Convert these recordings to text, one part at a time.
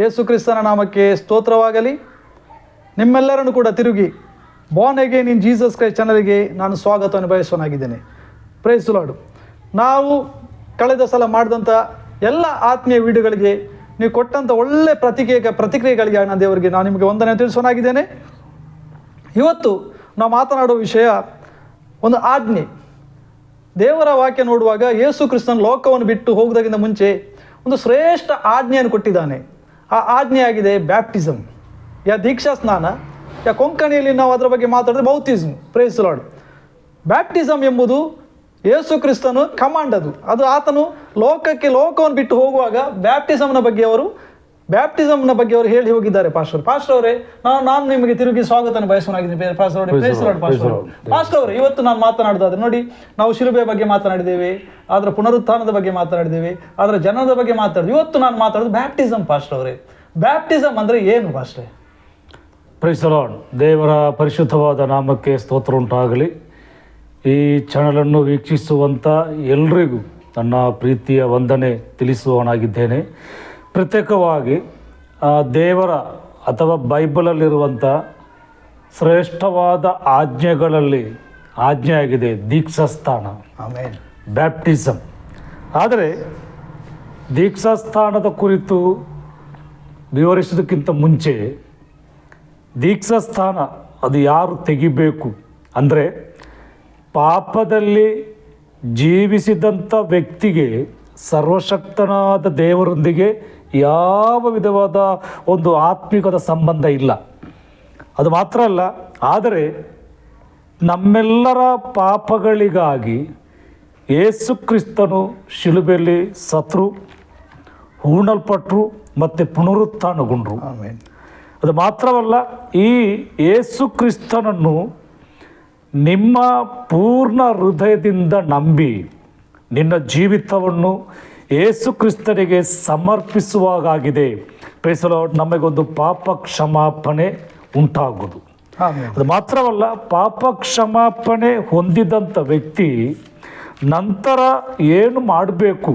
ಯೇಸು ಕ್ರಿಸ್ತನ ನಾಮಕ್ಕೆ ಸ್ತೋತ್ರವಾಗಲಿ. ನಿಮ್ಮೆಲ್ಲರನ್ನು ಕೂಡ ತಿರುಗಿ Born again in Jesus Christ ಚಾನಲ್ಗೆ ನಾನು ಸ್ವಾಗತವನ್ನು ಬಯಸೋನಾಗಿದ್ದೇನೆ. Price the lord. ನಾವು ಕಳೆದ ಸಲ ಮಾಡಿದಂಥ ಎಲ್ಲ ಆತ್ಮೀಯ ವಿಡಿಯೋಗಳಿಗೆ ನೀವು ಕೊಟ್ಟಂಥ ಒಳ್ಳೆ ಪ್ರತಿಕ್ರಿಯೆಗಳಿಗೆ ನಾನು ದೇವರಿಗೆ ನಾನು ನಿಮಗೆ ವಂದನೆ ತಿಳಿಸೋನಾಗಿದ್ದೇನೆ. ಇವತ್ತು ನಾವು ಮಾತನಾಡುವ ವಿಷಯ ಒಂದು ಆಜ್ಞೆ. ದೇವರ ವಾಕ್ಯ ನೋಡುವಾಗ ಯೇಸು ಕ್ರಿಸ್ತನ ಲೋಕವನ್ನು ಬಿಟ್ಟು ಹೋಗೋದಕ್ಕಿಂತ ಮುಂಚೆ ಒಂದು ಶ್ರೇಷ್ಠ ಆಜ್ಞೆಯನ್ನು ಕೊಟ್ಟಿದ್ದಾನೆ. ಆ ಆಜ್ಞೆ ಆಗಿದೆ ಬ್ಯಾಪ್ಟಿಸಮ್, ದೀಕ್ಷಾ ಸ್ನಾನ. ಕೊಂಕಣಿಯಲ್ಲಿ ನಾವು ಅದರ ಬಗ್ಗೆ ಮಾತಾಡಿದ್ರೆ baptism. Praise the Lord. Baptism ಎಂಬುದು ಯೇಸು ಕ್ರಿಸ್ತನು ಕಮಾಂಡ್, ಅದು ಆತನು ಲೋಕವನ್ನು ಬಿಟ್ಟು ಹೋಗುವಾಗ ಬ್ಯಾಪ್ಟಿಸಮ್ನ ಬಗ್ಗೆ ಅವರು ಹೇಳಿ ಹೋಗಿದ್ದಾರೆ. ಪಾಸ್ಟರ್ ಅವರೇ, ನಾನು ನಿಮಗೆ ತಿರುಗಿ ಸ್ವಾಗತನ ಬಯಸೋನಾಗಿದ್ದೀನಿ. ಪಾಸ್ಟರ್ ಅವರೇ, ಇವತ್ತು ನಾನು ಮಾತನಾಡೋದಾದ್ರೆ ನೋಡಿ, ನಾವು ಶಿಲುಬೆ ಬಗ್ಗೆ ಮಾತನಾಡಿದ್ದೇವೆ, ಅದರ ಪುನರುತ್ಥಾನದ ಬಗ್ಗೆ ಮಾತನಾಡಿದ್ದೇವೆ, ಅದರ ಜನನದ ಬಗ್ಗೆ ಮಾತಾಡಿದ್ವಿ. ಇವತ್ತು ನಾನು ಮಾತಾಡೋದು ಬ್ಯಾಪ್ಟಿಸಮ್. ಪಾಸ್ಟರ್ ಅವರೇ, ಬ್ಯಾಪ್ಟಿಸಮ್ ಅಂದರೆ ಏನು ಪಾಸ್ಟರ್? Price the lord. ದೇವರ ಪರಿಶುದ್ಧವಾದ ನಾಮಕ್ಕೆ ಸ್ತೋತ್ರ ಉಂಟಾಗಲಿ. ಈ ಚಾನಲನ್ನು ವೀಕ್ಷಿಸುವಂಥ ಎಲ್ರಿಗೂ ನನ್ನ ಪ್ರೀತಿಯ ವಂದನೆ ತಿಳಿಸುವವನಾಗಿದ್ದೇನೆ. ಪ್ರತ್ಯೇಕವಾಗಿ ದೇವರ ಅಥವಾ ಬೈಬಲಲ್ಲಿರುವಂಥ ಶ್ರೇಷ್ಠವಾದ ಆಜ್ಞೆಗಳಲ್ಲಿ ಆಜ್ಞೆಯಾಗಿದೆ ದೀಕ್ಷಾಸ್ಥಾನ, ಬ್ಯಾಪ್ಟಿಸಮ್. ಆದರೆ ದೀಕ್ಷಾಸ್ಥಾನದ ಕುರಿತು ವಿವರಿಸೋದಕ್ಕಿಂತ ಮುಂಚೆ ದೀಕ್ಷಾಸ್ಥಾನ ಅದು ಯಾರು ತೆಗಿಬೇಕು ಅಂದರೆ, ಪಾಪದಲ್ಲಿ ಜೀವಿಸಿದಂಥ ವ್ಯಕ್ತಿಗೆ ಸರ್ವಶಕ್ತನಾದ ದೇವರೊಂದಿಗೆ ಯಾವ ವಿಧವಾದ ಒಂದು ಆತ್ಮಿಕದ ಸಂಬಂಧ ಇಲ್ಲ. ಅದು ಮಾತ್ರ ಅಲ್ಲ, ಆದರೆ ನಮ್ಮೆಲ್ಲರ ಪಾಪಗಳಿಗಾಗಿ ಯೇಸು ಕ್ರಿಸ್ತನು ಶಿಲುಬೆಯಲ್ಲಿ ಸತ್ರು, ಹೂಣಲ್ಪಟ್ಟರು ಮತ್ತು ಪುನರುತ್ಥಾನಗೊಂಡರು. ಅದು ಮಾತ್ರವಲ್ಲ, ಈ ಯೇಸು ಕ್ರಿಸ್ತನನ್ನು ನಿಮ್ಮ ಪೂರ್ಣ ಹೃದಯದಿಂದ ನಂಬಿ ನಿನ್ನ ಜೀವಿತವನ್ನು ಯೇಸು ಕ್ರಿಸ್ತನಿಗೆ ಸಮರ್ಪಿಸುವಾಗಿದೆ ಪ್ರೈಸ್ ದಿ ಲಾರ್ಡ್, ನಮಗೊಂದು ಪಾಪ ಕ್ಷಮಾಪಣೆ ಉಂಟಾಗುವುದು. ಅದು ಮಾತ್ರವಲ್ಲ, ಪಾಪ ಕ್ಷಮಾಪಣೆ ಹೊಂದಿದಂಥ ವ್ಯಕ್ತಿ ನಂತರ ಏನು ಮಾಡಬೇಕು?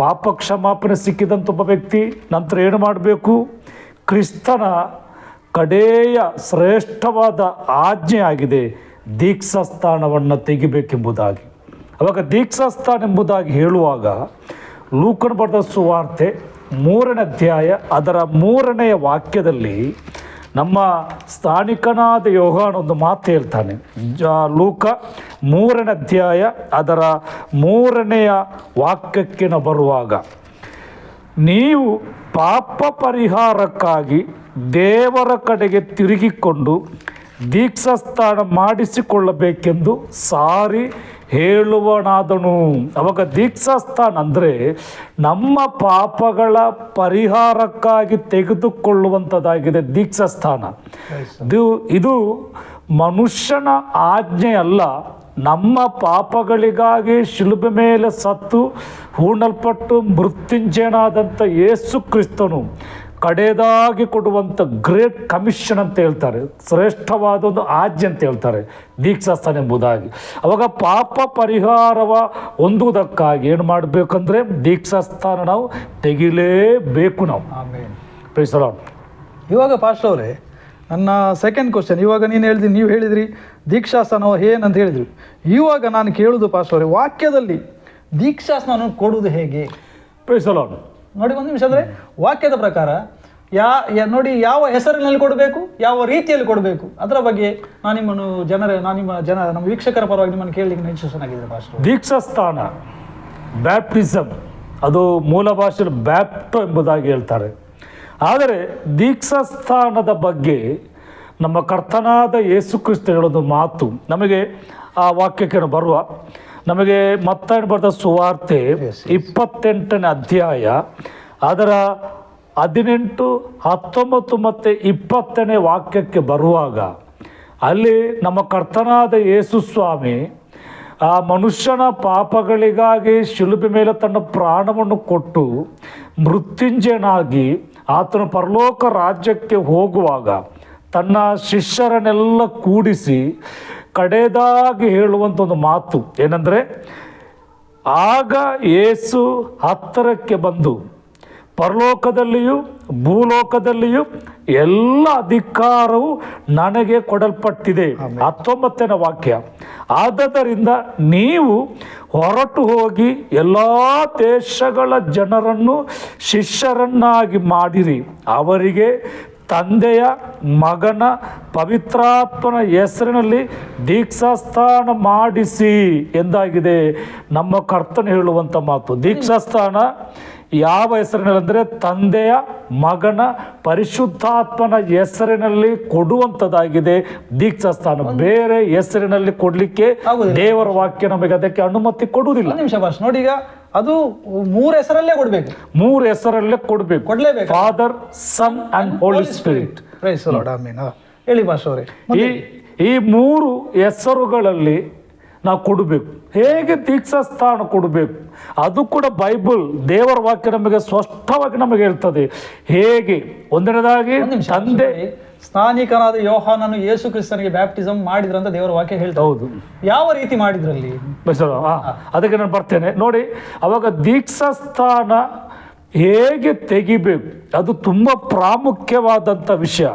ಪಾಪ ಕ್ಷಮಾಪಣೆ ಸಿಕ್ಕಿದಂಥ ಒಬ್ಬ ವ್ಯಕ್ತಿ ನಂತರ ಏನು ಮಾಡಬೇಕು? ಕ್ರಿಸ್ತನ ಕಡೆಯ ಶ್ರೇಷ್ಠವಾದ ಆಜ್ಞೆ ಆಗಿದೆ ದೀಕ್ಷಾಸ್ಥಾನವನ್ನು ತೆಗಿಬೇಕೆಂಬುದಾಗಿ. ಅವಾಗ ದೀಕ್ಷಾಸ್ಥಾನ ಎಂಬುದಾಗಿ ಹೇಳುವಾಗ ಲೂಕನ ಬರೆದ ಸುವಾರ್ತೆ 3ನೇ ಅಧ್ಯಾಯ ಅದರ 3ನೆಯ ವಾಕ್ಯದಲ್ಲಿ ನಮ್ಮ ಸ್ಥಾನಿಕನಾದ ಯೋಹಾನ ಒಂದು ಮಾತು ಹೇಳ್ತಾನೆ. ಲೂಕ 3ನೇ ಅಧ್ಯಾಯ ಅದರ 3ನೆಯ ವಾಕ್ಯಕ್ಕೆ ನಾವು ಬರುವಾಗ, ನೀವು ಪಾಪ ಪರಿಹಾರಕ್ಕಾಗಿ ದೇವರ ಕಡೆಗೆ ತಿರುಗಿಕೊಂಡು ದೀಕ್ಷಾಸ್ಥಾನ ಮಾಡಿಸಿಕೊಳ್ಳಬೇಕೆಂದು ಸಾರಿ ಹೇಳುವನಾದನು. ಅವಾಗ ದೀಕ್ಷಾಸ್ಥಾನ ಅಂದರೆ ನಮ್ಮ ಪಾಪಗಳ ಪರಿಹಾರಕ್ಕಾಗಿ ತೆಗೆದುಕೊಳ್ಳುವಂಥದ್ದಾಗಿದೆ ದೀಕ್ಷಾಸ್ಥಾನ. ಇದು ಮನುಷ್ಯನ ಆಜ್ಞೆ ಅಲ್ಲ. ನಮ್ಮ ಪಾಪಗಳಿಗಾಗಿ ಶಿಲುಬೆ ಮೇಲೆ ಸತ್ತು ಹೂಣಲ್ಪಟ್ಟು ಮೃತ್ಯುಂಜಯನಾದಂಥ ಯೇಸು ಕ್ರಿಸ್ತನು ಕಡೆಯದಾಗಿ ಕೊಡುವಂಥ ಗ್ರೇಟ್ ಕಮಿಷನ್ ಅಂತ ಹೇಳ್ತಾರೆ, ಶ್ರೇಷ್ಠವಾದ ಒಂದು ಆಜ್ಞೆ ಅಂತ ಹೇಳ್ತಾರೆ ದೀಕ್ಷಾಸ್ಥಾನ ಎಂಬುದಾಗಿ. ಅವಾಗ ಪಾಪ ಪರಿಹಾರವ ಹೊಂದುವುದಕ್ಕಾಗಿ ಏನು ಮಾಡಬೇಕಂದ್ರೆ ದೀಕ್ಷಾಸ್ಥಾನ ನಾವು ತೆಗಿಲೇಬೇಕು ನಾವು. Praise the Lord. ಇವಾಗ ಪಾಸ್ಟರ್ ಅವರೇ, ನನ್ನ ಸೆಕೆಂಡ್ ಕ್ವಶನ್, ಇವಾಗ ನೀವು ಹೇಳಿದ್ರಿ ದೀಕ್ಷಾಸ್ಥಾನ ಏನಂತ ಹೇಳಿದ್ರಿ. ಇವಾಗ ನಾನು ಕೇಳುವುದು ಪಾಸ್ಟರ್ ಅವರೇ, ವಾಕ್ಯದಲ್ಲಿ ದೀಕ್ಷಾಸ್ಥಾನ ಕೊಡುವುದು ಹೇಗೆ? Praise the Lord. ನೋಡಿ, ಒಂದು ನಿಮಿಷ. ಅಂದರೆ ವಾಕ್ಯದ ಪ್ರಕಾರ ನೋಡಿ, ಯಾವ ಹೆಸರಿನಲ್ಲಿ ಕೊಡಬೇಕು, ಯಾವ ರೀತಿಯಲ್ಲಿ ಕೊಡಬೇಕು, ಅದರ ಬಗ್ಗೆ ನಾನು ನಮ್ಮ ವೀಕ್ಷಕರ ಪರವಾಗಿ ನಿಮ್ಮನ್ನು ಕೇಳಲಿಕ್ಕೆ ನೆಚ್ಚಿಸೋನಾಗಿದೆ ಪಾಸ್ಟರ್. ದೀಕ್ಷಾಸ್ಥಾನ ಬ್ಯಾಪ್ಟಿಸಮ್ ಅದು ಮೂಲ ಭಾಷೆಯಲ್ಲಿ ಬ್ಯಾಪ್ಟೋ ಎಂಬುದಾಗಿ ಹೇಳ್ತಾರೆ. ಆದರೆ ದೀಕ್ಷಾಸ್ಥಾನದ ಬಗ್ಗೆ ನಮ್ಮ ಕರ್ತನಾದ ಯೇಸು ಕ್ರಿಸ್ತ ಹೇಳೋದು ಮಾತು ನಮಗೆ ಆ ವಾಕ್ಯಕ್ಕೆ ಬರುವ, ನಮಗೆ ಮತ್ತಾಯನ ಬರೆದ ಸುವಾರ್ತೆ 28ನೇ ಅಧ್ಯಾಯ ಅದರ 18, 19 ಮತ್ತು 20ನೇ ವಾಕ್ಯಕ್ಕೆ ಬರುವಾಗ, ಅಲ್ಲಿ ನಮ್ಮ ಕರ್ತನಾದ ಯೇಸು ಸ್ವಾಮಿ ಆ ಮನುಷ್ಯನ ಪಾಪಗಳಿಗಾಗಿ ಶಿಲುಬೆ ಮೇಲೆ ತನ್ನ ಪ್ರಾಣವನ್ನು ಕೊಟ್ಟು ಮೃತ್ಯುಂಜಯನಾಗಿ ಆತನು ಪರಲೋಕ ರಾಜ್ಯಕ್ಕೆ ಹೋಗುವಾಗ ತನ್ನ ಶಿಷ್ಯರನ್ನೆಲ್ಲ ಕೂಡಿಸಿ ಕಡೆದಾಗಿ ಹೇಳುವಂಥ ಒಂದು ಮಾತು ಏನಂದರೆ, ಆಗ ಯೇಸು ಹತ್ತಿರಕ್ಕೆ ಬಂದು ಪರಲೋಕದಲ್ಲಿಯೂ ಭೂಲೋಕದಲ್ಲಿಯೂ ಎಲ್ಲ ಅಧಿಕಾರವು ನನಗೆ ಕೊಡಲ್ಪಟ್ಟಿದೆ. 19ನೇ ವಾಕ್ಯ. ಆದ್ದರಿಂದ ನೀವು ಹೊರಟು ಹೋಗಿ ಎಲ್ಲ ದೇಶಗಳ ಜನರನ್ನು ಶಿಷ್ಯರನ್ನಾಗಿ ಮಾಡಿರಿ, ಅವರಿಗೆ ತಂದೆಯ ಮಗನ ಪವಿತ್ರಾತ್ಮನ ಹೆಸರಿನಲ್ಲಿ ದೀಕ್ಷಾಸ್ನಾನ ಮಾಡಿಸಿ ಎಂದಾಗಿದೆ. ನಮ್ಮ ಕರ್ತನು ಹೇಳುವಂಥ ಮಾತು. ದೀಕ್ಷಾಸ್ನಾನ ಯಾವ ಹೆಸರಿನಲ್ಲಿ ಅಂದರೆ ತಂದೆಯ ಮಗನ ಪರಿಶುದ್ಧಾತ್ಮನ ಹೆಸರಿನಲ್ಲಿ ಕೊಡುವಂಥದ್ದಾಗಿದೆ ದೀಕ್ಷಾಸ್ನಾನ. ಬೇರೆ ಹೆಸರಿನಲ್ಲಿ ಕೊಡ್ಲಿಕ್ಕೆ ದೇವರ ವಾಕ್ಯ ನಮಗೆ ಅದಕ್ಕೆ ಅನುಮತಿ ಕೊಡುವುದಿಲ್ಲ. ನಿಮಿಷ ಭಾಷ ನೋಡಿ, ಈಗ ಅದು 3 ಹೆಸರಲ್ಲೇ ಕೊಡ್ಬೇಕು. 3 ಹೆಸರಲ್ಲೇ ಕೊಡ್ಬೇಕು. ಕೊಡ್ಲೇಬೇಕು. Father, son and holy spirit. ಹೇಳಿ ಭಾಷ ಅವರೇ, ಈ 3 ಹೆಸರುಗಳಲ್ಲಿ ನಾವು ಕೊಡಬೇಕು. ಹೇಗೆ ದೀಕ್ಷಾಸ್ನಾನ ಕೊಡಬೇಕು ಅದು ಕೂಡ ಬೈಬಲ್ ದೇವರ ವಾಕ್ಯ ನಮಗೆ ಸ್ಪಷ್ಟವಾಗಿ ನಮಗೆ ಹೇಳ್ತದೆ. ಹೇಗೆ? ಒಂದನೇದಾಗಿ ತಂದೆ, ಸ್ನಾನಿಕನಾದ ಯೋಹಾನನು ಯೇಸು ಕ್ರಿಸ್ತನಿಗೆ ಬ್ಯಾಪ್ಟಿಸಮ್ ಮಾಡಿದ್ರಂತ ದೇವರ ವಾಕ್ಯ ಹೇಳ್ತಾ. ಹೌದು. ಯಾವ ರೀತಿ ಮಾಡಿದ್ರಲ್ಲಿ? ಅದಕ್ಕೆ ನಾನು ಬರ್ತೇನೆ ನೋಡಿ. ಅವಾಗ ದೀಕ್ಷಾಸ್ನಾನ ಹೇಗೆ ತೆಗಿಬೇಕು ಅದು ತುಂಬ ಪ್ರಾಮುಖ್ಯವಾದಂಥ ವಿಷಯ.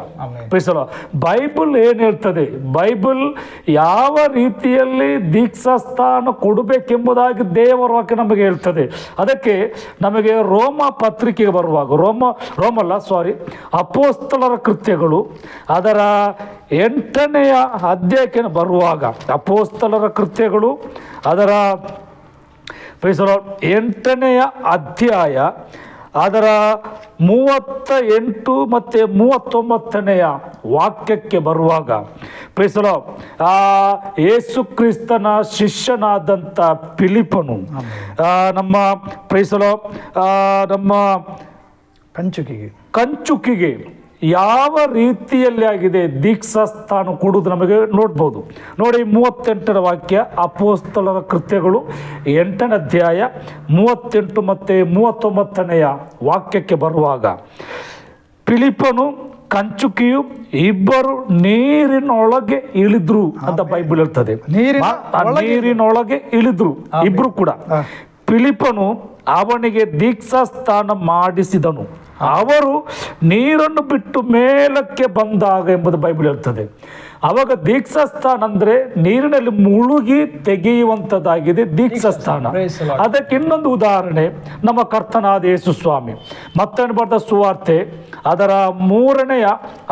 ಬೈಬಲ್ ಏನು ಹೇಳ್ತದೆ, ಬೈಬಲ್ ಯಾವ ರೀತಿಯಲ್ಲಿ ದೀಕ್ಷಾಸ್ನಾನ ಕೊಡಬೇಕೆಂಬುದಾಗಿ ದೇವರ ವಾಕ್ಯ ನಮಗೆ ಹೇಳ್ತದೆ. ಅದಕ್ಕೆ ನಮಗೆ ರೋಮ ಪತ್ರಿಕೆಗೆ ಬರುವಾಗ ಅಪೊಸ್ತಲರ ಕೃತ್ಯಗಳು ಅದರ 8ನೇ ಅಧ್ಯಾಯಕ್ಕೆ ಬರುವಾಗ, ಅಪೊಸ್ತಲರ ಕೃತ್ಯಗಳು ಅದರ 8ನೇ ಅಧ್ಯಾಯ ಅದರ 38 ಮತ್ತು 39ನೇ ವಾಕ್ಯಕ್ಕೆ ಬರುವಾಗ ಯೇಸು ಕ್ರಿಸ್ತನ ಶಿಷ್ಯನಾದಂಥ ಫಿಲಿಪ್ಪನು ನಮ್ಮ ನಮ್ಮ ಕಂಚುಕಿಗೆ ಯಾವ ರೀತಿಯಲ್ಲಿ ಆಗಿದೆ ದೀಕ್ಷಾಸ್ನಾನ ಕೊಡುವುದು ನಮಗೆ ನೋಡ್ಬೋದು. ನೋಡಿ 38ನೇ ವಾಕ್ಯ, ಅಪೊಸ್ತಲರ ಕೃತ್ಯಗಳು 8ನೇ ಅಧ್ಯಾಯ 38 ಮತ್ತು 39ನೇ ವಾಕ್ಯಕ್ಕೆ ಬರುವಾಗ, ಫಿಲಿಪ್ಪನು ಕಂಚುಕಿಯು ಇಬ್ಬರು ನೀರಿನೊಳಗೆ ಇಳಿದ್ರು ಅಂತ ಬೈಬಲ್ ಹೇಳ್ತದೆ. ನೀರಿನೊಳಗೆ ಇಳಿದ್ರು ಇಬ್ರು ಕೂಡ. ಫಿಲಿಪ್ಪನು ಅವನಿಗೆ ದೀಕ್ಷಾಸ್ನಾನ ಮಾಡಿಸಿದನು, ಅವರು ನೀರನ್ನು ಬಿಟ್ಟು ಮೇಲಕ್ಕೆ ಬಂದಾಗ ಎಂಬುದು ಬೈಬಲ್ ಹೇಳ್ತದೆ. ಅವಾಗ ದೀಕ್ಷಾಸ್ನಾನ ಅಂದ್ರೆ ನೀರಿನಲ್ಲಿ ಮುಳುಗಿ ತೆಗೆಯುವಂಥದ್ದಾಗಿದೆ ದೀಕ್ಷಾಸ್ನಾನ. ಅದಕ್ಕೆ ಇನ್ನೊಂದು ಉದಾಹರಣೆ ನಮ್ಮ ಕರ್ತನಾದ ಯೇಸು ಸ್ವಾಮಿ. ಮತ್ತೇನು ಬರೆದ ಸುವಾರ್ತೆ ಅದರ 3ನೇ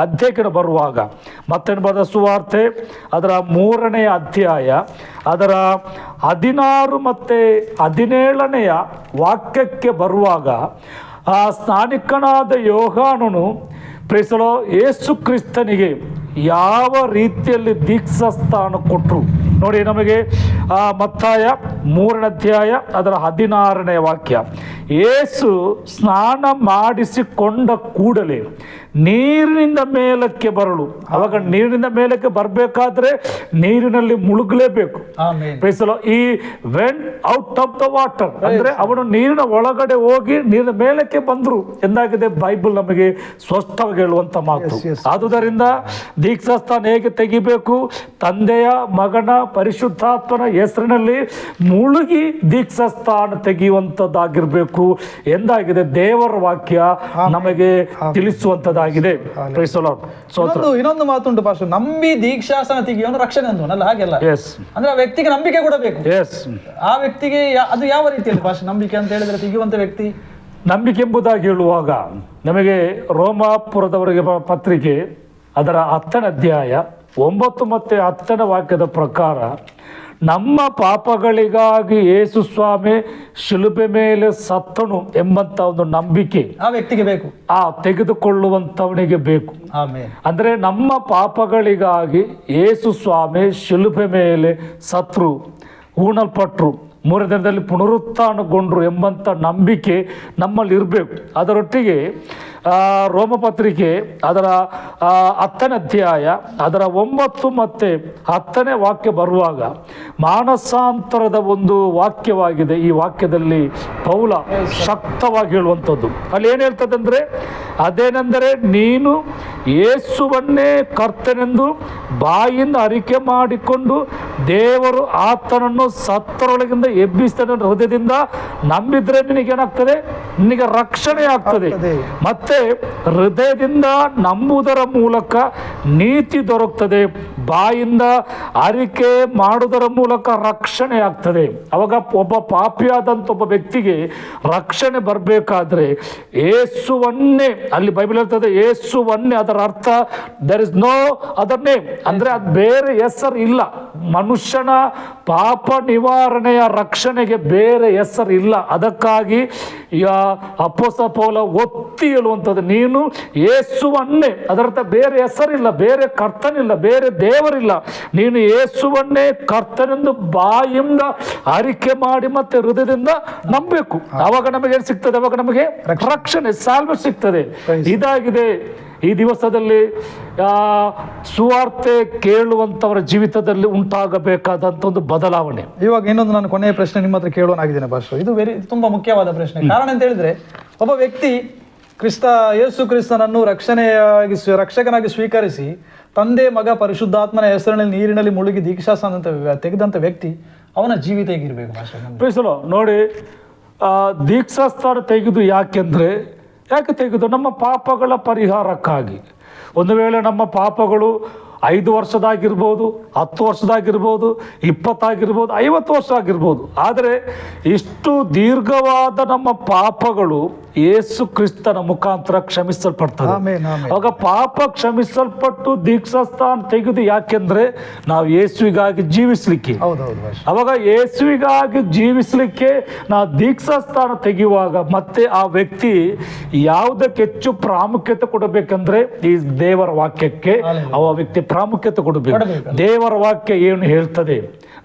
ಅಧ್ಯಾಯಕ್ಕೆ ಬರುವಾಗ, ಮತ್ತೇನು ಬರೆದ ಸುವಾರ್ತೆ ಅದರ 3ನೇ ಅಧ್ಯಾಯ ಅದರ 16 ಮತ್ತು 17ನೇ ವಾಕ್ಯಕ್ಕೆ ಬರುವಾಗ, ಆ ಸ್ನಾನಿಕನಾದ ಯೋಹಾನನು ಯೇಸು ಕ್ರಿಸ್ತನಿಗೆ ಯಾವ ರೀತಿಯಲ್ಲಿ ದೀಕ್ಷಾಸ್ನಾನ ಕೊಟ್ಟರು ನೋಡಿ. ನಮಗೆ ಮತ್ತಾಯ 3ನೇ ಅಧ್ಯಾಯ ಅದರ 16ನೇ ವಾಕ್ಯ, ಯೇಸು ಸ್ನಾನ ಮಾಡಿಸಿಕೊಂಡ ಕೂಡಲೇ ನೀರಿನಿಂದ ಮೇಲಕ್ಕೆ ಬರಲು. ಅವಾಗ ನೀರಿನಿಂದ ಮೇಲಕ್ಕೆ ಬರಬೇಕಾದ್ರೆ ನೀರಿನಲ್ಲಿ ಮುಳುಗಲೇಬೇಕು. ಈ went out of the water ಅಂದ್ರೆ ಅವನು ನೀರಿನ ಒಳಗಡೆ ಹೋಗಿ ನೀರಿನ ಮೇಲಕ್ಕೆ ಬಂದ್ರು ಎಂದಾಗಿದೆ ಬೈಬಲ್ ನಮಗೆ ಸ್ಪಷ್ಟವಾಗಿ ಹೇಳುವಂತ ಮಾತು. ಆದುದರಿಂದ ದೀಕ್ಷಾಸ್ನಾನ ಹೇಗೆ ತೆಗಿಬೇಕು, ತಂದೆಯ ಮಗನ ಪರಿಶುದ್ಧಾತ್ಮನ ಹೆಸರಿನಲ್ಲಿ ಮುಳುಗಿ ದೀಕ್ಷಾಸ್ನಾನ ತೆಗೆಯುವಂತದ್ದಾಗಿರ್ಬೇಕು ಎಂದಾಗಿದೆ ದೇವರ ವಾಕ್ಯ ನಮಗೆ ತಿಳಿಸುವಂತದ್ದಾಗಿದೆ. ಇನ್ನೊಂದು ಮಾತುಂಟು ಪಾಸ್, ನಂಬಿ ದೀಕ್ಷಾಸ್ನಾನ ತೆಗೆಯುವ ರಕ್ಷಣೆ ಅಲ್ಲ ಹಾಗೆಲ್ಲ, ಅಂದ್ರೆ ಆ ವ್ಯಕ್ತಿಗೆ ನಂಬಿಕೆ ಕೂಡ ಬೇಕು. ಆ ವ್ಯಕ್ತಿಗೆ ಅದು ಯಾವ ರೀತಿಯಲ್ಲಿ ಪಾಸ್ ನಂಬಿಕೆ ಅಂತ ಹೇಳಿದ್ರೆ ತೆಗೆಯುವಂತ ವ್ಯಕ್ತಿ ನಂಬಿಕೆ ಎಂಬುದಾಗಿ ಹೇಳುವಾಗ ನಮಗೆ ರೋಮಾಪುರದವರಿಗೆ ಪತ್ರಿಕೆ ಅದರ 10ನೇ ಅಧ್ಯಾಯ 9 ಮತ್ತು 10ನೇ ವಾಕ್ಯದ ಪ್ರಕಾರ, ನಮ್ಮ ಪಾಪಗಳಿಗಾಗಿ ಯೇಸು ಸ್ವಾಮಿ ಶಿಲುಬೆ ಮೇಲೆ ಸತ್ತನು ಎಂಬಂತ ಒಂದು ನಂಬಿಕೆ ಆ ವ್ಯಕ್ತಿಗೆ ಬೇಕು, ಆ ತೆಗೆದುಕೊಳ್ಳುವಂತವನಿಗೆ ಬೇಕು. ಅಂದ್ರೆ ನಮ್ಮ ಪಾಪಗಳಿಗಾಗಿ ಯೇಸು ಸ್ವಾಮಿ ಶಿಲುಬೆ ಮೇಲೆ ಸತ್ರು, ಹೂಣಲ್ಪಟ್ರು, 3ನೇ ದಿನದಲ್ಲಿ ಪುನರುತ್ಥಾನಗೊಂಡ್ರು ಎಂಬಂಥ ನಂಬಿಕೆ ನಮ್ಮಲ್ಲಿ ಇರಬೇಕು. ಅದರೊಟ್ಟಿಗೆ ರೋಮಪತ್ರಿಕೆ ಅದರ 10ನೇ ಅಧ್ಯಾಯ ಅದರ 9 ಮತ್ತು 10ನೇ ವಾಕ್ಯ ಬರುವಾಗ ಮಾನಸಾಂತರದ ಒಂದು ವಾಕ್ಯವಾಗಿದೆ. ಈ ವಾಕ್ಯದಲ್ಲಿ ಪೌಲ ಶಕ್ತವಾಗಿ ಹೇಳುವಂಥದ್ದು ಅಲ್ಲಿ ಏನು ಹೇಳ್ತದೆ ಅಂದರೆ, ಅದೇನೆಂದರೆ ನೀನು ಯೇಸುವನ್ನೇ ಕರ್ತನೆಂದು ಬಾಯಿಂದ ಅರಿಕೆ ಮಾಡಿಕೊಂಡು ದೇವರು ಆತನನ್ನು ಸತ್ತರೊಳಗಿಂದ ಎಬ್ಬಿಸಿದ ಹೃದಯದಿಂದ ನಂಬಿದ್ರೆ ನಿನಗೇನಾಗ್ತದೆ, ನಿನಗೆ ರಕ್ಷಣೆ ಆಗ್ತದೆ. ಮತ್ತೆ ಹೃದಯದಿಂದ ನಂಬುವುದರ ಮೂಲಕ ನೀತಿ ದೊರಕ್ತದೆ, ಬಾಯಿಂದ ಅರಿಕೆ ಮಾಡುವುದರ ಮೂಲಕ ರಕ್ಷಣೆ ಆಗ್ತದೆ. ಅವಾಗ ಒಬ್ಬ ಪಾಪಿಯಾದಂಥ ಒಬ್ಬ ವ್ಯಕ್ತಿಗೆ ರಕ್ಷಣೆ ಬರಬೇಕಾದ್ರೆ ಯೇಸುವನ್ನೇ, ಅಲ್ಲಿ ಬೈಬಲ್ ಹೇಳ್ತದೆ ಯೇಸುವನ್ನೇ, ಅದರ ಅರ್ಥ there is no other name, ಅಂದ್ರೆ ಅದು ಬೇರೆ ಹೆಸರು ಇಲ್ಲ. ಮನುಷ್ಯನ ಪಾಪ ನಿವಾರಣೆಯ ರಕ್ಷಣೆಗೆ ಬೇರೆ ಹೆಸರು ಇಲ್ಲ. ಅದಕ್ಕಾಗಿ ಅಪೊಸ್ತಲ ಪೌಲ ಒತ್ತಿ ಹೇಳುವಂಥದ್ದು, ನೀನು ಯೇಸುವನ್ನೇ, ಅದರರ್ಥ ಬೇರೆ ಹೆಸರಿಲ್ಲ, ಬೇರೆ ಕರ್ತನಿಲ್ಲ, ಬೇರೆ ದೇವರಿಲ್ಲ, ನೀನು ಯೇಸುವನ್ನೇ ಕರ್ತನೆಂದು ಬಾಯಿಂದ ಅರಿಕೆ ಮಾಡಿ ಮತ್ತೆ ಹೃದಯದಿಂದ ನಂಬಬೇಕು. ಅವಾಗ ನಮಗೆ ಏನು ಸಿಗ್ತದೆ, ಅವಾಗ ನಮಗೆ ರಕ್ಷಣೆ, ಸಾಲ್ವೆ ಸಿಗ್ತದೆ. ಇದಾಗಿದೆ ಈ ದಿವಸದಲ್ಲಿ ಸುವಾರ್ತೆ ಕೇಳುವಂಥವರ ಜೀವಿತದಲ್ಲಿ ಉಂಟಾಗಬೇಕಾದಂಥ ಒಂದು ಬದಲಾವಣೆ. ಇವಾಗ ಇನ್ನೊಂದು ನಾನು ಕೊನೆಯ ಪ್ರಶ್ನೆ ನಿಮ್ಮ ಹತ್ರ ಕೇಳೋನಾಗಿದ್ದೇನೆ ಭಾಷೆ. ಇದು ತುಂಬಾ ಮುಖ್ಯವಾದ ಪ್ರಶ್ನೆ. ಕಾರಣ ಅಂತ ಹೇಳಿದ್ರೆ, ಒಬ್ಬ ವ್ಯಕ್ತಿ ಯೇಸು ಕ್ರಿಸ್ತನನ್ನು ರಕ್ಷಕನಾಗಿ ಸ್ವೀಕರಿಸಿ ತಂದೆ ಮಗ ಪರಿಶುದ್ಧಾತ್ಮನ ಹೆಸರಿನಲ್ಲಿ ನೀರಿನಲ್ಲಿ ಮುಳುಗಿ ದೀಕ್ಷಾಸ್ನಾನ ತೆಗೆದಂಥ ವ್ಯಕ್ತಿ, ಅವನ ಜೀವಿತ ಹೇಗಿರ್ಬೇಕು ಭಾಷೆ? ನೋಡಿ, ದೀಕ್ಷಾಸ್ನಾನ ತೆಗೆದು ಯಾಕೆ ತೆಗೆದು ನಮ್ಮ ಪಾಪಗಳ ಪರಿಹಾರಕ್ಕಾಗಿ. ಒಂದು ವೇಳೆ ನಮ್ಮ ಪಾಪಗಳು 5 ವರ್ಷದಾಗಿರ್ಬೋದು, 10 ವರ್ಷದಾಗಿರ್ಬೋದು, 20 ಆಗಿರ್ಬೋದು, 50 ವರ್ಷ ಆಗಿರ್ಬೋದು. ಆದರೆ ಇಷ್ಟು ದೀರ್ಘವಾದ ನಮ್ಮ ಪಾಪಗಳು ಯೇಸು ಕ್ರಿಸ್ತನ ಮುಖಾಂತರ ಕ್ಷಮಿಸಲ್ಪಡ್ತದೆ. ಅವಾಗ ಪಾಪ ಕ್ಷಮಿಸಲ್ಪಟ್ಟು ದೀಕ್ಷಾಸ್ನಾನ ತೆಗೆದು ಯಾಕೆಂದ್ರೆ ನಾವು ಯೇಸುವಿಗಾಗಿ ಜೀವಿಸ್ಲಿಕ್ಕೆ. ಅವಾಗ ಯೇಸುವಿಗಾಗಿ ಜೀವಿಸ್ಲಿಕ್ಕೆ ನಾವು ದೀಕ್ಷಾಸ್ನಾನ ತೆಗೆಯುವಾಗ ಮತ್ತೆ ಆ ವ್ಯಕ್ತಿ ಯಾವುದಕ್ಕೆ ಹೆಚ್ಚು ಪ್ರಾಮುಖ್ಯತೆ ಕೊಡಬೇಕಂದ್ರೆ ಈ ದೇವರ ವಾಕ್ಯಕ್ಕೆ ಆ ವ್ಯಕ್ತಿ ಪ್ರಾಮುಖ್ಯತೆ ಕೊಡಬೇಕು. ದೇವರ ವಾಕ್ಯ ಏನು ಹೇಳ್ತದೆ,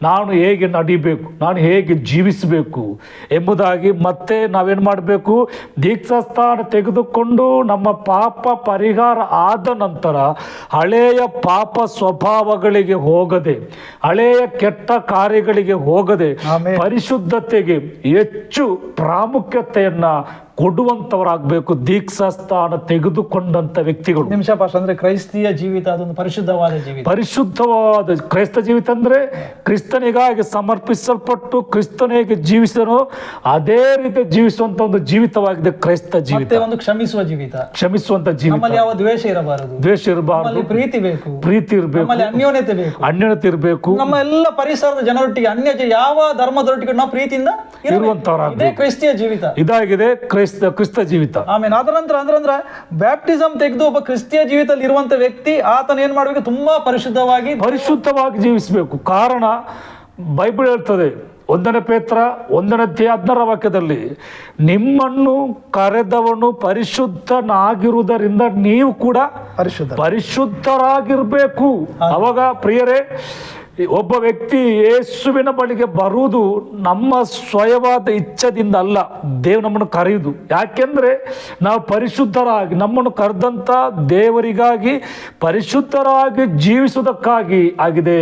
ನಾನು ಹೇಗೆ ನಡಿಬೇಕು, ನಾನು ಹೇಗೆ ಜೀವಿಸಬೇಕು ಎಂಬುದಾಗಿ ಮತ್ತೆ ನಾವೇನು ಮಾಡಬೇಕು, ದೀಕ್ಷಾಸ್ನಾನ ತೆಗೆದುಕೊಂಡು ನಮ್ಮ ಪಾಪ ಪರಿಹಾರ ಆದ ನಂತರ ಹಳೆಯ ಪಾಪ ಸ್ವಭಾವಗಳಿಗೆ ಹೋಗದೆ, ಹಳೆಯ ಕೆಟ್ಟ ಕಾರ್ಯಗಳಿಗೆ ಹೋಗದೆ ಪರಿಶುದ್ಧತೆಗೆ ಹೆಚ್ಚು ಪ್ರಾಮುಖ್ಯತೆಯನ್ನ ಕೊಡುವಂತವರಾಗಬೇಕು ದೀಕ್ಷಾಸ್ನಾನ ತೆಗೆದುಕೊಂಡಂತ ವ್ಯಕ್ತಿಗಳು. ನಿಮಿಷ ಪಾಸ್ ಅಂದ್ರೆ ಕ್ರೈಸ್ತಿಯ ಜೀವಿತ ಅದೊಂದು ಪರಿಶುದ್ಧವಾದ ಜೀವಿತ. ಪರಿಶುದ್ಧವಾದ ಕ್ರೈಸ್ತ ಜೀವಿತ ಅಂದ್ರೆ ಕ್ರಿಸ್ತನಿಗಾಗಿ ಸಮರ್ಪಿಸಲ್ಪಟ್ಟು ಕ್ರಿಸ್ತನಿಗೆ ಜೀವಿಸನೋ ಅದೇ ರೀತಿ ಜೀವಿಸುವಂತ ಒಂದು ಜೀವಿತವಾಗಿದೆ ಕ್ರೈಸ್ತ ಜೀವಿತ. ಒಂದು ಕ್ಷಮಿಸುವ ಜೀವಿತ, ಕ್ಷಮಿಸುವಂತ ಜೀವಿತ. ನಮ್ಮಲ್ಲಿ ಯಾವ ದ್ವೇಷ ಇರಬಾರದು, ಪ್ರೀತಿ ಬೇಕು, ಪ್ರೀತಿ ಇರಬೇಕು, ಅನ್ಯೋನ್ಯತೆ ಬೇಕು, ಅನ್ಯೋನ್ಯತೆ ಇರಬೇಕು. ನಮ್ಮ ಎಲ್ಲ ಪರಿಸರದ ಜನರೊಟ್ಟಿಗೆ, ಯಾವ ಧರ್ಮದೊಟ್ಟಿಗೆ ನಾವು ಪ್ರೀತಿಯಿಂದ ಇರುವಂತವರಾಗಬೇಕು. ಕ್ರೈಸ್ತಿಯ ಜೀವಿತ ಇದಾಗಿದೆ, ಕ್ರಿಸ್ತ ಜೀವಿತ. ಆಮೇಲೆ ಅದರ ನಂತರ ಅಂದ್ರೆ ಬ್ಯಾಪ್ಟಿಸಮ್ ತೆಗೆದು ಒಬ್ಬ ಕ್ರಿಸ್ತಿಯ ಜೀವಿತದಲ್ಲಿ ಇರುವಂತ ವ್ಯಕ್ತಿ ಆತನ ಏನ್ ಮಾಡ್ಬೇಕು, ತುಂಬಾ ಪರಿಶುದ್ಧವಾಗಿ ಜೀವಿಸಬೇಕು. ಕಾರಣ ಬೈಬಲ್ ಹೇಳ್ತದೆ 1 ಪೇತ್ರ 1ನೇ ಅಧ್ಯಾಯ 16ರ ವಾಕ್ಯದಲ್ಲಿ, ನಿಮ್ಮನ್ನು ಕರೆದವನು ಪರಿಶುದ್ಧನಾಗಿರುವುದರಿಂದ ನೀವು ಕೂಡ ಪರಿಶುದ್ಧರಾಗಿರ್ಬೇಕು. ಅವಾಗ ಪ್ರಿಯರೇ, ಒಬ್ಬ ವ್ಯಕ್ತಿ ಯೇಸುವಿನ ಬಳಿಗೆ ಬರುವುದು ನಮ್ಮ ಸ್ವಯವಾದ ಇಚ್ಛದಿಂದ ಅಲ್ಲ, ದೇವ್ ನಮ್ಮನ್ನು ಕರೆಯುವುದು. ಯಾಕೆಂದ್ರೆ ನಾವು ಪರಿಶುದ್ಧರಾಗಿ, ನಮ್ಮನ್ನು ಕರೆದಂತ ದೇವರಿಗಾಗಿ ಪರಿಶುದ್ಧರಾಗಿ ಜೀವಿಸುವುದಕ್ಕಾಗಿ ಆಗಿದೆ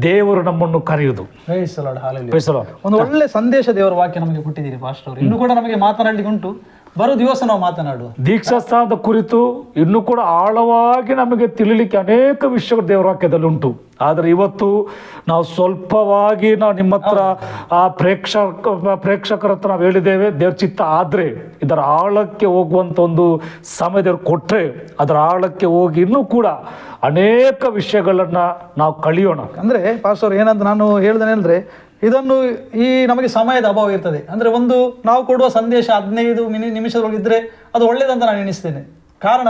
ದೇವರು ನಮ್ಮನ್ನು ಕರೆಯುವುದು. ಒಂದು ಒಳ್ಳೆ ಸಂದೇಶ ದೇವರ ವಾಕ್ಯ ನಮಗೆ ಕೊಟ್ಟಿದ್ದೀರಿ ಪಾಸ್ಟರ್. ಇನ್ನು ಕೂಡ ನಮಗೆ ಮಾತನಾಡಲಿಕ್ಕೆ ಉಂಟು, ಬರೋ ದಿವಸ ನಾವು ಮಾತನಾಡುವ ದೀಕ್ಷಾಸ್ನಾನದ ಕುರಿತು ಇನ್ನೂ ಕೂಡ ಆಳವಾಗಿ ನಮಗೆ ತಿಳಿಲಿಕ್ಕೆ ಅನೇಕ ವಿಷಯಗಳು ದೇವರ ವಾಕ್ಯದಲ್ಲಿ ಉಂಟು. ಆದರೆ ಇವತ್ತು ನಾವು ಸ್ವಲ್ಪವಾಗಿ ನಿಮ್ಮ ಹತ್ರ ಆ ಪ್ರೇಕ್ಷಕರ ಹತ್ರ ನಾವು ಹೇಳಿದ್ದೇವೆ. ದೇವ್ರ ಚಿತ್ತ ಆದ್ರೆ ಇದರ ಆಳಕ್ಕೆ ಹೋಗುವಂತ ಒಂದು ಸಮಯ ದೇವ್ರು ಕೊಟ್ರೆ ಅದರ ಆಳಕ್ಕೆ ಹೋಗಿ ಇನ್ನೂ ಕೂಡ ಅನೇಕ ವಿಷಯಗಳನ್ನ ನಾವು ಕಲಿಯೋಣ. ಅಂದ್ರೆ ಪಾಸ್ಟರ್ ಏನಂತ ನಾನು ಹೇಳ್ದೇನೆ, ಇದನ್ನು ನಮಗೆ ಸಮಯದ ಅಭಾವ ಇರ್ತದೆ. ಅಂದ್ರೆ ನಾವು ಕೊಡುವ ಸಂದೇಶ 15 ನಿಮಿಷದೊಳಗಿದ್ರೆ ಅದು ಒಳ್ಳೇದಂತ ನಾನು ಎಣಿಸ್ತೇನೆ. ಕಾರಣ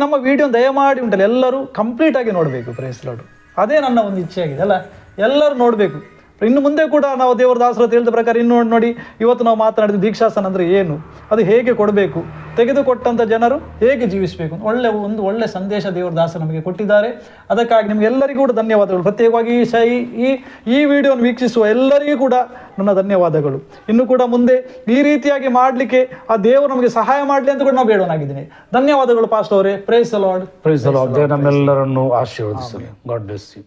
ನಮ್ಮ ವಿಡಿಯೋ ದಯಮಾಡಿ ಉಂಟಲ್ಲ ಎಲ್ಲರೂ ಕಂಪ್ಲೀಟ್ ಆಗಿ ನೋಡಬೇಕು. ಪ್ರೈಸ್ ಲಾರ್ಡ್, ಅದೇ ನನ್ನ ಒಂದು ಇಚ್ಛೆ ಆಗಿದೆ ಅಲ್ಲ, ಎಲ್ಲರೂ ನೋಡಬೇಕು. ಇನ್ನು ಮುಂದೆ ಕೂಡ ನಾವು ದೇವರ ದಾಸರು ಹೇಳಿದ ಪ್ರಕಾರ ಇನ್ನು ನೋಡಿ ಇವತ್ತು ನಾವು ಮಾತನಾಡಿದ ದೀಕ್ಷಾಸನ ಅಂದರೆ ಏನು, ಅದು ಹೇಗೆ ಕೊಡಬೇಕು, ತೆಗೆದುಕೊಟ್ಟಂಥ ಜನರು ಹೇಗೆ ಜೀವಿಸಬೇಕು, ಒಂದು ಒಳ್ಳೆ ಸಂದೇಶ ದೇವರ ದಾಸರು ನಮಗೆ ಕೊಟ್ಟಿದ್ದಾರೆ. ಅದಕ್ಕಾಗಿ ನಿಮಗೆಲ್ಲರಿಗೂ ಕೂಡ ಧನ್ಯವಾದಗಳು. ಪ್ರತ್ಯೇಕವಾಗಿ ಈ ವಿಡಿಯೋನ ವೀಕ್ಷಿಸುವ ಎಲ್ಲರಿಗೂ ಕೂಡ ನನ್ನ ಧನ್ಯವಾದಗಳು. ಇನ್ನು ಕೂಡ ಮುಂದೆ ಈ ರೀತಿಯಾಗಿ ಮಾಡಲಿಕ್ಕೆ ಆ ದೇವರು ನಮಗೆ ಸಹಾಯ ಮಾಡಲಿ ಅಂತ ಕೂಡ ನಾವು ಬೇಡವನಾಗಿದ್ದೀನಿ. ಧನ್ಯವಾದಗಳು ಪಾಸ್ಟರ್ ಅವರೇ. Praise the Lord. Praise the Lord. ನಮ್ಮೆಲ್ಲರನ್ನು ಆಶೀರ್ವದಿಸಲಿ. God bless you.